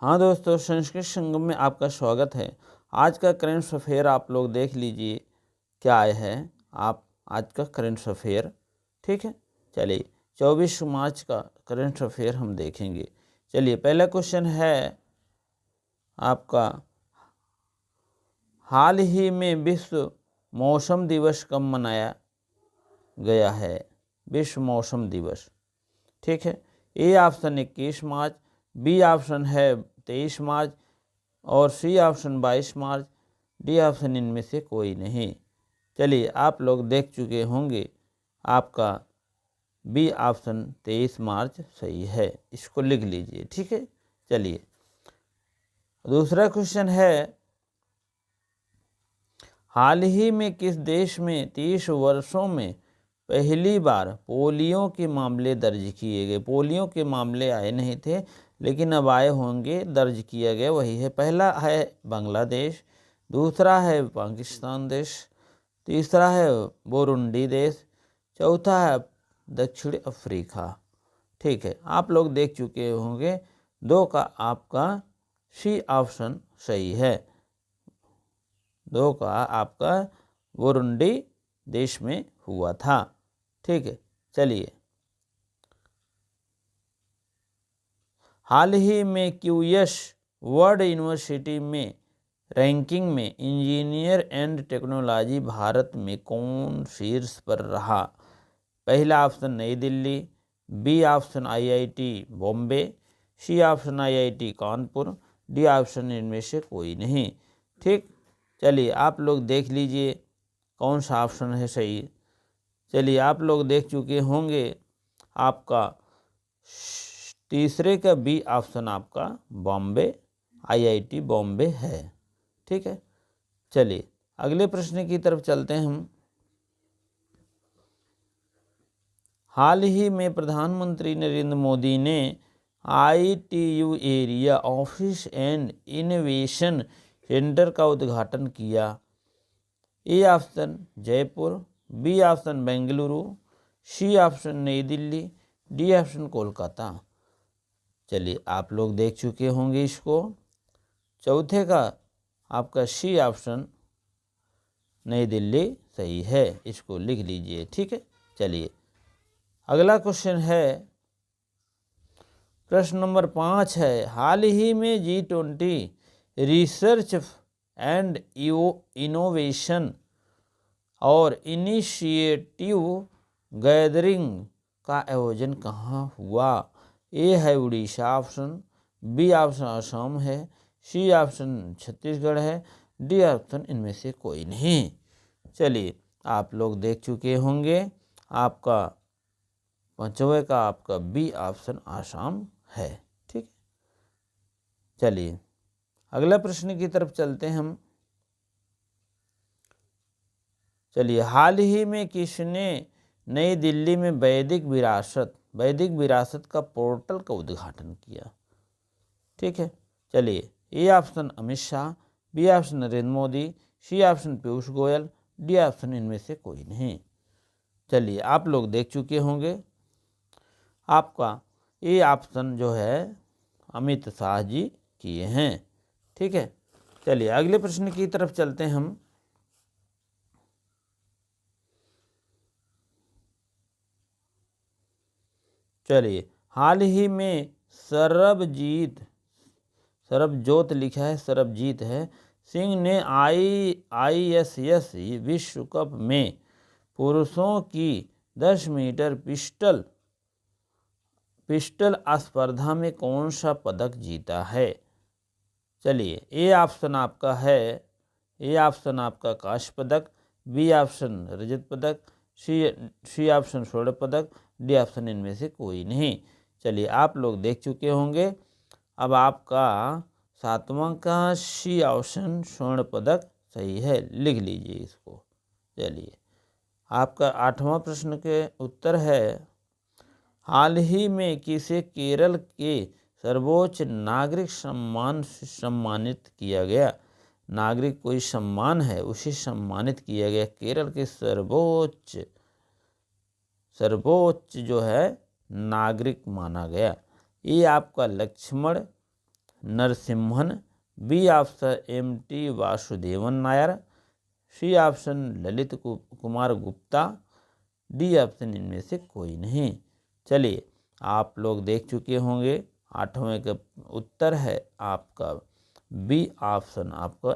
हाँ दोस्तों, संस्कृत संगम में आपका स्वागत है। आज का करंट अफेयर आप लोग देख लीजिए क्या आए हैं। आप आज का करंट अफेयर, ठीक है। चलिए 24 मार्च का करंट अफेयर हम देखेंगे। चलिए पहला क्वेश्चन है आपका, हाल ही में विश्व मौसम दिवस कब मनाया गया है? विश्व मौसम दिवस, ठीक है। A option 21 March, B option है 23 मार्च और C option 22 March, D option इनमें से कोई नहीं। चलिए आप लोग देख चुके होंगे, आपका बी ऑप्शन 23 मार्च सही है, इसको लिख लीजिए, ठीक है। चलिए दूसरा क्वेश्चन है, हाल ही में किस देश में 30 वर्षों में पहली बार पोलियो के मामले दर्ज किए गए? पोलियो के मामले आए नहीं थे, लेकिन अब आए होंगे, दर्ज किया गया वही है। पहला है बांग्लादेश, दूसरा है पाकिस्तान देश, तीसरा है बुरुंडी देश, चौथा है दक्षिण अफ्रीका, ठीक है। आप लोग देख चुके होंगे, दो का आपका सी ऑप्शन सही है, दो का आपका बुरुंडी देश में हुआ था, ठीक है। चलिए हाल ही में क्यूएस वर्ल्ड यूनिवर्सिटी में रैंकिंग में इंजीनियर एंड टेक्नोलॉजी भारत में कौन शीर्ष पर रहा? पहला option Nai Delhi, B option IIT Bombay, C option IIT Kanpur, D option इनमें से कोई नहीं, ठीक। चलिए आप लोग देख लीजिए कौन सा ऑप्शन है सही। चलिए आप लोग देख चुके होंगे, आपका तीसरे का बी ऑप्शन आपका बॉम्बे, आईआईटी बॉम्बे है, ठीक है। चलिए अगले प्रश्न की तरफ चलते हैं हम। हाल ही में प्रधानमंत्री नरेंद्र मोदी ने ITU area office and innovation centre का उद्घाटन किया। A option Jaipur, B option Bengaluru, C option Nai Delhi, D option Kolkata. चलिए आप लोग देख चुके होंगे इसको, चौथे का आपका सी ऑप्शन नई दिल्ली सही है, इसको लिख लीजिए, ठीक है। चलिए अगला क्वेश्चन है, प्रश्न नंबर 5 है, हाल ही में G20 रिसर्च एंड इनोवेशन और इनिशिएटिव गैदरिंग का आयोजन कहाँ हुआ? ए है Orissa option, B option Assam है, सी ऑप्शन छत्तीसगढ़ है, डी ऑप्शन इनमें से कोई नहीं। चलिए आप लोग देख चुके होंगे, आपका पांचवे का आपका बी ऑप्शन आसाम है, ठीक। चलिए अगला प्रश्न की तरफ चलते हैं हम। चलिए हाल ही में किसने नई दिल्ली में वैदिक विरासत का पोर्टल का उद्घाटन किया? ठीक है। चलिए A option Amit Shah, B option Narendra Modi, C option Piyush Goyal, D option इनमें से कोई नहीं। चलिए आप लोग देख चुके होंगे, आपका ए ऑप्शन जो है अमित शाह जी किए हैं, ठीक है। चलिए अगले प्रश्न की तरफ चलते हैं हम। चलिए हाल ही में सरबजोत लिखा है, सरबजीत है सिंह ने IISS विश्व कप में पुरुषों की 10 मीटर पिस्टल स्पर्धा में कौन सा पदक जीता है? चलिए ए ऑप्शन आपका है, ए ऑप्शन आपका कांस्य पदक, बी ऑप्शन रजत पदक, सी ऑप्शन स्वर्ण पदक, डी ऑप्शन इनमें से कोई नहीं। चलिए आप लोग देख चुके होंगे, अब आपका सातवां का सी ऑप्शन स्वर्ण पदक सही है, लिख लीजिए इसको। चलिए आपका 8वां प्रश्न के उत्तर है, हाल ही में किसे केरल के सर्वोच्च नागरिक सम्मान से सम्मानित किया गया? नागरिक कोई सम्मान है उसे सम्मानित किया गया, केरल के सर्वोच्च जो है नागरिक माना गया। ये आपका Lakshman Narasimhan, B option M T. Vasudevan Nair, C option Lalit Kumar Gupta, D option इनमें से कोई नहीं। चलिए आप लोग देख चुके होंगे, 8वें का उत्तर है आपका बी ऑप्शन, आपका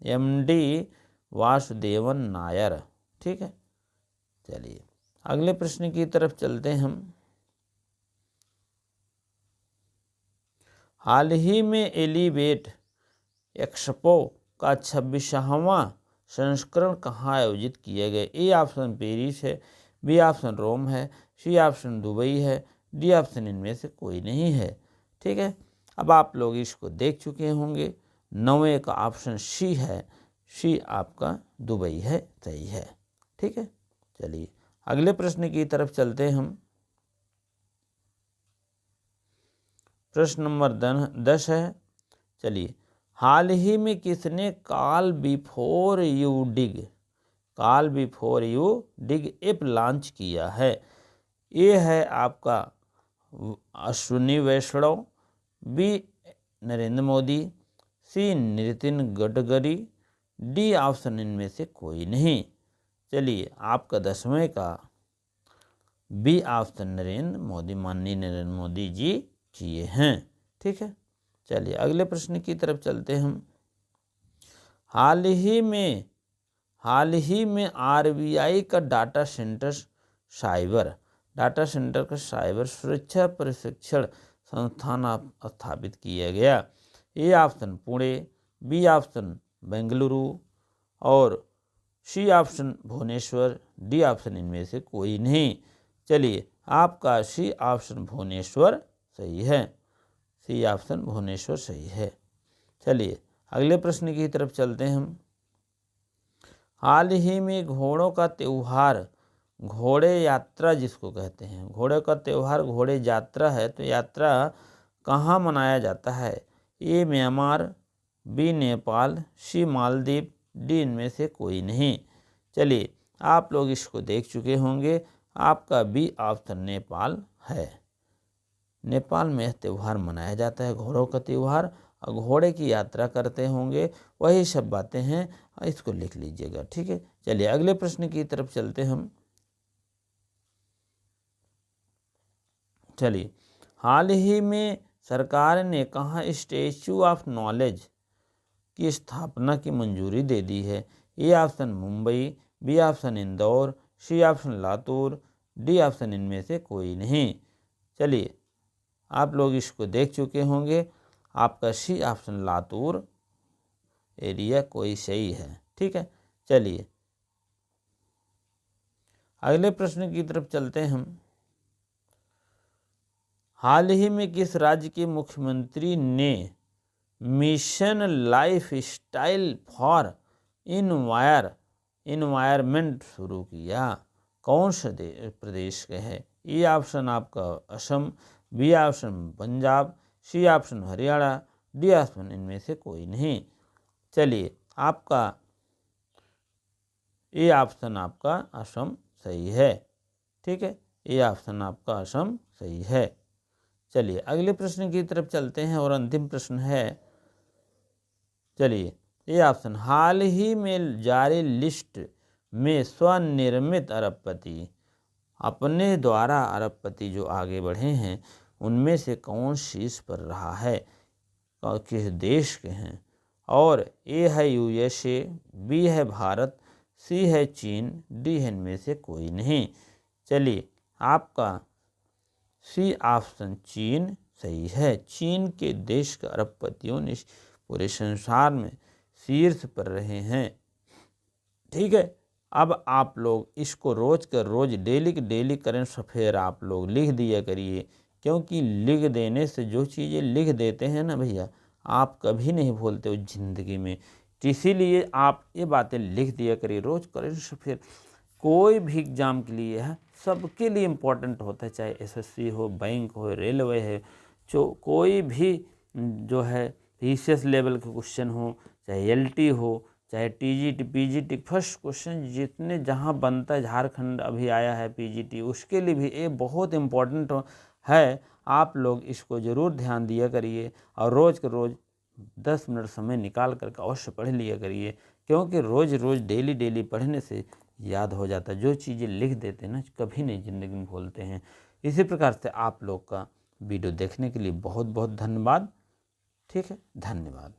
एम.डी. वासुदेवन नायर। ठीक है, चलिए अगले प्रश्न की तरफ चलते हैं हम। हाल ही में एलिवेट एक्सपो का 26वां संस्करण कहाँ आयोजित किया गया? ए ऑप्शन पेरिस है, बी ऑप्शन रोम है, सी ऑप्शन दुबई है, डी ऑप्शन इनमें से कोई नहीं है। ठीक है, अब आप लोग इसको देख चुके होंगे, 9वें का ऑप्शन सी है, सी आपका दुबई है, सही है। ठीक है, चलिए अगले प्रश्न की तरफ चलते हैं हम। प्रश्न नंबर 10 है। चलिए, हाल ही में किसने call before you dig app launch किया है? ये है आपका अश्विनी वैष्णव, बी नरेंद्र मोदी, सी नितिन गडकरी, डी ऑप्शन इनमें से कोई नहीं। चलिए आपका 10वें का बी ऑप्शन नरेंद्र मोदी, माननीय नरेंद्र मोदी जी किए हैं। ठीक है, चलिए अगले प्रश्न की तरफ चलते हैं हम। हाल ही में आरबीआई का डाटा सेंटर का साइबर सुरक्षा प्रशिक्षण संस्थान स्थापित किया गया। A option Pune, B option Bengaluru और C option Bhubaneswar, D option इनमें से कोई नहीं। चलिए आपका सी ऑप्शन भुवनेश्वर सही है, सी ऑप्शन भुवनेश्वर सही है। चलिए अगले प्रश्न की तरफ चलते हैं हम। हाल ही में घोड़ों का त्यौहार, घोड़े यात्रा जिसको कहते हैं, घोड़े का त्यौहार घोड़े यात्रा है, तो यात्रा कहाँ मनाया जाता है? ए म्यांमार, बी नेपाल, सी मालदीव, डी इनमें से कोई नहीं। चलिए आप लोग इसको देख चुके होंगे, आपका बी ऑप्शन नेपाल है। नेपाल में यह त्यौहार मनाया जाता है, घोड़ों का त्यौहार, और घोड़े की यात्रा करते होंगे, वही सब बातें हैं, इसको लिख लीजिएगा। ठीक है, चलिए अगले प्रश्न की तरफ चलते हम। चलिए, हाल ही में सरकार ने कहाँ स्टैच्यू ऑफ नॉलेज की स्थापना की मंजूरी दे दी है? A option Mumbai, B option Indore, C option Latur, D option इनमें से कोई नहीं। चलिए आप लोग इसको देख चुके होंगे, आपका सी ऑप्शन लातूर एरिया कोई सही है। ठीक है, चलिए अगले प्रश्न की तरफ चलते हैं हम। हाल ही में किस राज्य के मुख्यमंत्री ने mission life style for environment शुरू किया? कौन से प्रदेश के है? ए ऑप्शन आपका Assam, B option Punjab, C option Haryana, D option इनमें से कोई नहीं। चलिए आपका ए ऑप्शन आपका असम सही है। ठीक है, ए ऑप्शन आपका असम सही है। चलिए अगले प्रश्न की तरफ चलते हैं और अंतिम प्रश्न है। चलिए ये ऑप्शन, हाल ही में जारी लिस्ट में स्वनिर्मित अरबपति, अपने द्वारा अरबपति जो आगे बढ़े हैं उनमें से कौन शीर्ष पर रहा है, किस देश के हैं? और ए है यूएसए, बी है भारत, सी है चीन, डी है इनमें से कोई नहीं। चलिए आपका सी ऑप्शन चीन सही है। चीन के देश के अरबपतियों ने पूरे संसार में शीर्ष पर रहे हैं। ठीक है, अब आप लोग इसको रोज कर रोज डेली के डेली करेंट अफेयर आप लोग लिख दिया करिए, क्योंकि लिख देने से जो चीज़ें लिख देते हैं ना भैया, आप कभी नहीं भूलते हो ज़िंदगी में। इसीलिए आप ये बातें लिख दिया करिए रोज करेंट अफेयर। कोई भी एग्जाम के लिए है, सबके लिए इम्पोर्टेंट होता है, चाहे एसएससी हो, बैंक हो, रेलवे है, जो कोई भी जो है पीसीएस लेवल के क्वेश्चन हो, चाहे एलटी हो, चाहे टीजीटी पीजीटी, फर्स्ट क्वेश्चन जितने जहाँ बनता है, झारखंड अभी आया है पीजीटी, उसके लिए भी ये बहुत इम्पोर्टेंट है। आप लोग इसको ज़रूर ध्यान दिया करिए और रोज़ के रोज़ 10 मिनट समय निकाल कर के अवश्य पढ़ लिया करिए, क्योंकि रोज़ रोज़ डेली पढ़ने से याद हो जाता है। जो चीज़ें लिख देते हैं ना, कभी नहीं ज़िंदगी में भूलते हैं। इसी प्रकार से आप लोग का वीडियो देखने के लिए बहुत बहुत धन्यवाद। ठीक है, धन्यवाद।